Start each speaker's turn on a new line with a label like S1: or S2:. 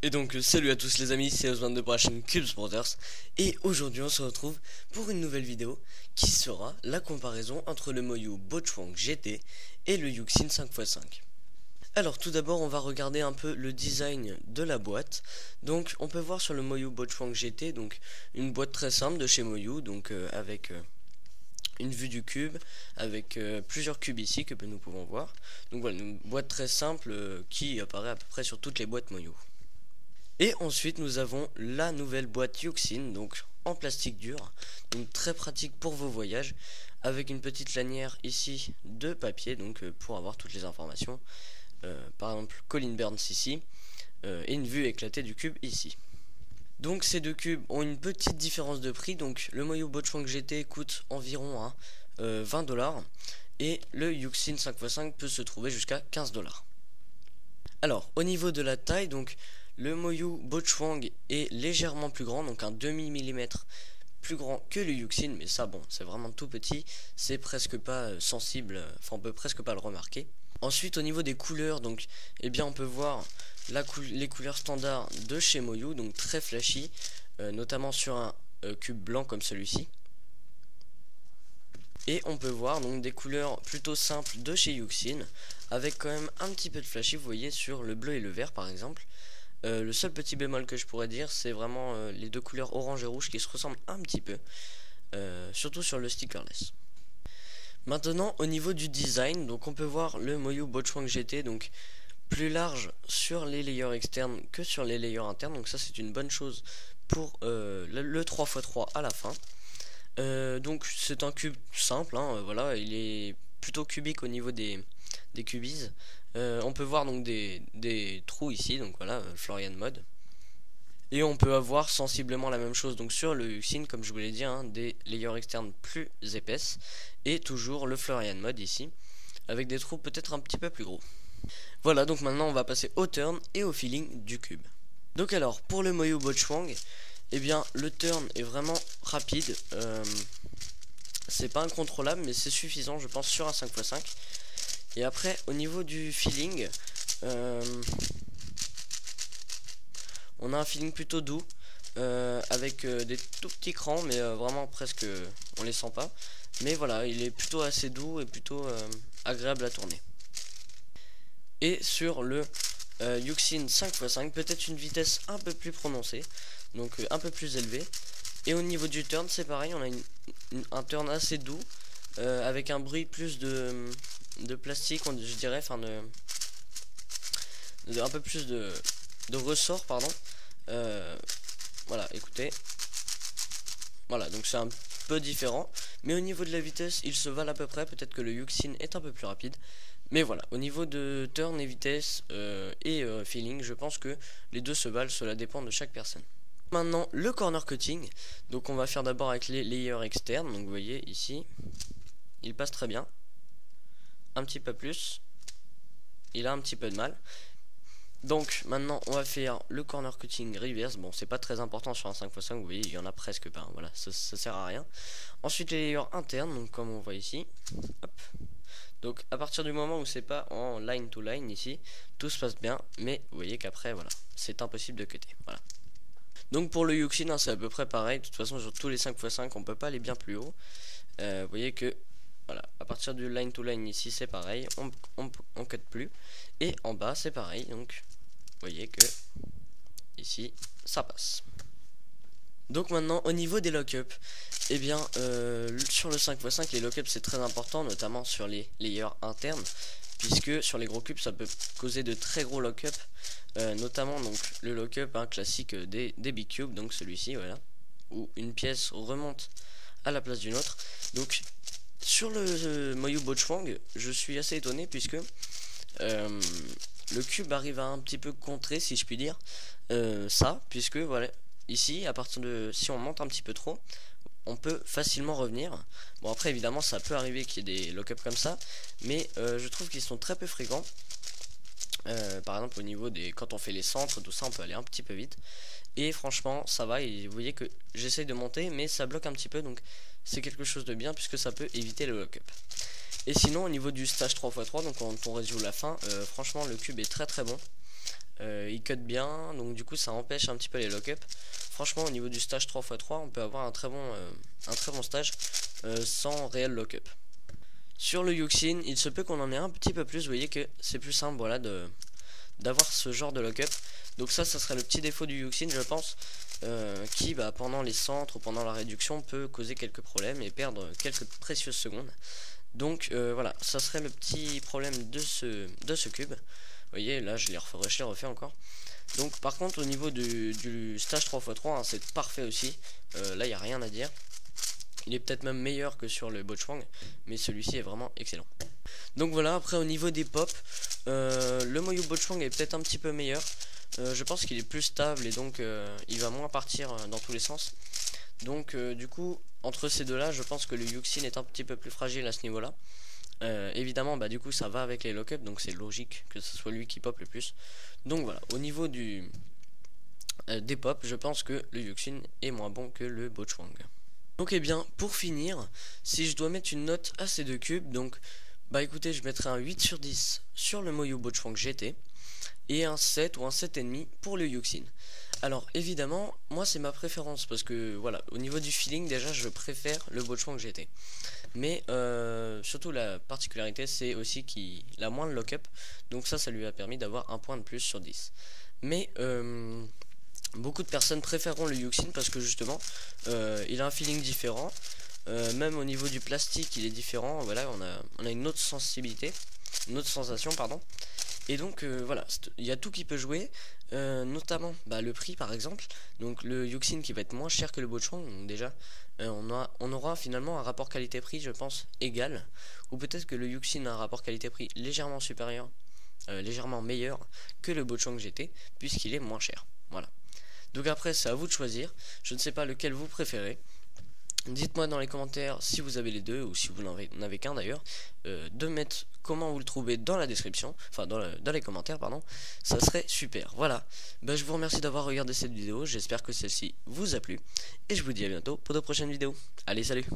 S1: Et donc salut à tous les amis, c'est Osman de pour la chaîne Cubes Brothers. Et aujourd'hui on se retrouve pour une nouvelle vidéo qui sera la comparaison entre le Moyu Bochwang GT et le Yuxin 5x5. Alors tout d'abord on va regarder un peu le design de la boîte. Donc on peut voir sur le Moyu Bochwang GT donc une boîte très simple de chez Moyu, donc avec une vue du cube, avec plusieurs cubes ici que nous pouvons voir. Donc voilà, une boîte très simple qui apparaît à peu près sur toutes les boîtes Moyu. Et ensuite nous avons la nouvelle boîte Yuxin, donc en plastique dur, donc très pratique pour vos voyages, avec une petite lanière ici de papier, donc pour avoir toutes les informations, par exemple Colin Burns ici, et une vue éclatée du cube ici. Donc ces deux cubes ont une petite différence de prix, donc le Moyu Bochwang GT coûte environ 20$, et le Yuxin 5x5 peut se trouver jusqu'à 15$. Alors au niveau de la taille, donc le Moyu Bochwang est légèrement plus grand, donc un demi millimètre plus grand que le Yuxin, mais ça bon, c'est vraiment tout petit, c'est presque pas sensible, enfin on peut presque pas le remarquer. Ensuite au niveau des couleurs, donc eh bien on peut voir les couleurs standards de chez Moyu, donc très flashy, notamment sur un cube blanc comme celui-ci. Et on peut voir donc des couleurs plutôt simples de chez Yuxin, avec quand même un petit peu de flashy, vous voyez, sur le bleu et le vert par exemple. Le seul petit bémol que je pourrais dire, c'est vraiment les deux couleurs orange et rouge qui se ressemblent un petit peu, surtout sur le stickerless. Maintenant au niveau du design, donc on peut voir le Moyu Bochwang GT, donc plus large sur les layers externes que sur les layers internes, donc ça c'est une bonne chose pour le 3x3 à la fin. Donc c'est un cube simple, voilà, il est plutôt cubique au niveau des cubies. On peut voir donc des trous ici, donc voilà, Florian mode. Et on peut avoir sensiblement la même chose donc sur le Yuxin, comme je vous l'ai dit, des layers externes plus épaisses, et toujours le Florian mode ici, avec des trous peut-être un petit peu plus gros. Voilà, donc maintenant on va passer au turn et au feeling du cube. Donc alors, pour le Moyu Bochwang, eh bien le turn est vraiment rapide, c'est pas incontrôlable mais c'est suffisant je pense sur un 5x5. Et après au niveau du feeling, on a un feeling plutôt doux, avec des tout petits crans, mais vraiment presque on les sent pas, mais voilà, il est plutôt assez doux et plutôt agréable à tourner. Et sur le Yuxin 5x5, peut-être une vitesse un peu plus prononcée, donc un peu plus élevée. Et au niveau du turn, c'est pareil, on a un turn assez doux, avec un bruit plus de plastique, je dirais, enfin un peu plus de ressort, pardon. Voilà, écoutez. Voilà, donc c'est un peu différent. Mais au niveau de la vitesse, ils se valent à peu près. Peut-être que le Yuxin est un peu plus rapide. Mais voilà, au niveau de turn et vitesse et feeling, je pense que les deux se valent, cela dépend de chaque personne. Maintenant, le corner cutting. Donc on va faire d'abord avec les layers externes. Donc vous voyez ici, il passe très bien. Un petit peu plus. Il a un petit peu de mal. Donc maintenant on va faire le corner cutting reverse. Bon, c'est pas très important sur un 5x5, vous voyez, il y en a presque pas, voilà, ça sert à rien. Ensuite les layers internes, donc comme on voit ici. Hop. Donc à partir du moment où c'est pas en line to line ici, tout se passe bien, mais vous voyez qu'après voilà, c'est impossible de cutter. Voilà. Donc pour le Yuxin, c'est à peu près pareil. De toute façon sur tous les 5x5 on peut pas aller bien plus haut. Vous voyez que voilà, à partir du line to line ici c'est pareil, on cut plus. Et en bas c'est pareil, donc vous voyez que ici ça passe. Donc maintenant au niveau des lock-up, eh bien sur le 5x5 les lock-up c'est très important, notamment sur les layers internes, puisque sur les gros cubes ça peut causer de très gros lock-up, notamment donc le lock-up classique des big cubes, donc celui-ci, voilà, où une pièce remonte à la place d'une autre. Donc sur le Moyu Bochwang, je suis assez étonné puisque le cube arrive à un petit peu contrer, si je puis dire, ça, puisque voilà, ici, à partir de, si on monte un petit peu trop, on peut facilement revenir. Bon, après évidemment ça peut arriver qu'il y ait des lock-up comme ça, mais je trouve qu'ils sont très peu fréquents. Par exemple au niveau des, quand on fait les centres, tout ça, on peut aller un petit peu vite. Et franchement ça va, et vous voyez que j'essaye de monter mais ça bloque un petit peu, donc c'est quelque chose de bien puisque ça peut éviter le lock-up. Et sinon au niveau du stage 3x3, donc quand on résout la fin, franchement le cube est très très bon. Il cut bien, donc du coup ça empêche un petit peu les lock-up. Franchement au niveau du stage 3x3 on peut avoir un très bon stage sans réel lock-up. Sur le Yuxin, il se peut qu'on en ait un petit peu plus, vous voyez que c'est plus simple voilà d'avoir ce genre de lock-up. Donc ça serait le petit défaut du Yuxin je pense, qui pendant les centres ou pendant la réduction peut causer quelques problèmes et perdre quelques précieuses secondes. Donc voilà, ça serait le petit problème de ce cube. Vous voyez là je l'ai refait encore. Donc par contre au niveau du stage 3x3 hein, c'est parfait aussi, là il n'y a rien à dire. Il est peut-être même meilleur que sur le Bochwang, mais celui-ci est vraiment excellent. Donc voilà, après au niveau des pops, le Moyu Bochwang est peut-être un petit peu meilleur. Je pense qu'il est plus stable et donc il va moins partir dans tous les sens. Donc du coup, entre ces deux-là, je pense que le Yuxin est un petit peu plus fragile à ce niveau-là. Évidemment, du coup, ça va avec les lock-up, donc c'est logique que ce soit lui qui pop le plus. Donc voilà, au niveau des pop, je pense que le Yuxin est moins bon que le Bochwang. Donc et bien pour finir, si je dois mettre une note à ces deux cubes, donc écoutez je mettrai un 8 sur 10 sur le Moyu Bochwang GT et un 7 ou un 7,5 pour le Yuxin. Alors évidemment moi c'est ma préférence parce que voilà au niveau du feeling déjà je préfère le Bochwang GT. Mais surtout la particularité c'est aussi qu'il a moins de lock-up, donc ça lui a permis d'avoir un point de plus sur 10. Mais beaucoup de personnes préféreront le Yuxin parce que justement il a un feeling différent, même au niveau du plastique il est différent, voilà on a une autre sensibilité, une autre sensation pardon. Et donc voilà, il y a tout qui peut jouer, notamment le prix par exemple. Donc le Yuxin qui va être moins cher que le Bochwang, donc déjà on aura finalement un rapport qualité-prix je pense égal, ou peut-être que le Yuxin a un rapport qualité-prix légèrement supérieur, légèrement meilleur que le Bochwang GT puisqu'il est moins cher. Voilà. Donc après c'est à vous de choisir, je ne sais pas lequel vous préférez. Dites-moi dans les commentaires si vous avez les deux ou si vous n'en avez qu'un d'ailleurs, de mettre comment vous le trouvez dans la description, enfin dans les commentaires pardon, ça serait super. Voilà, je vous remercie d'avoir regardé cette vidéo, j'espère que celle-ci vous a plu et je vous dis à bientôt pour de prochaines vidéos. Allez salut.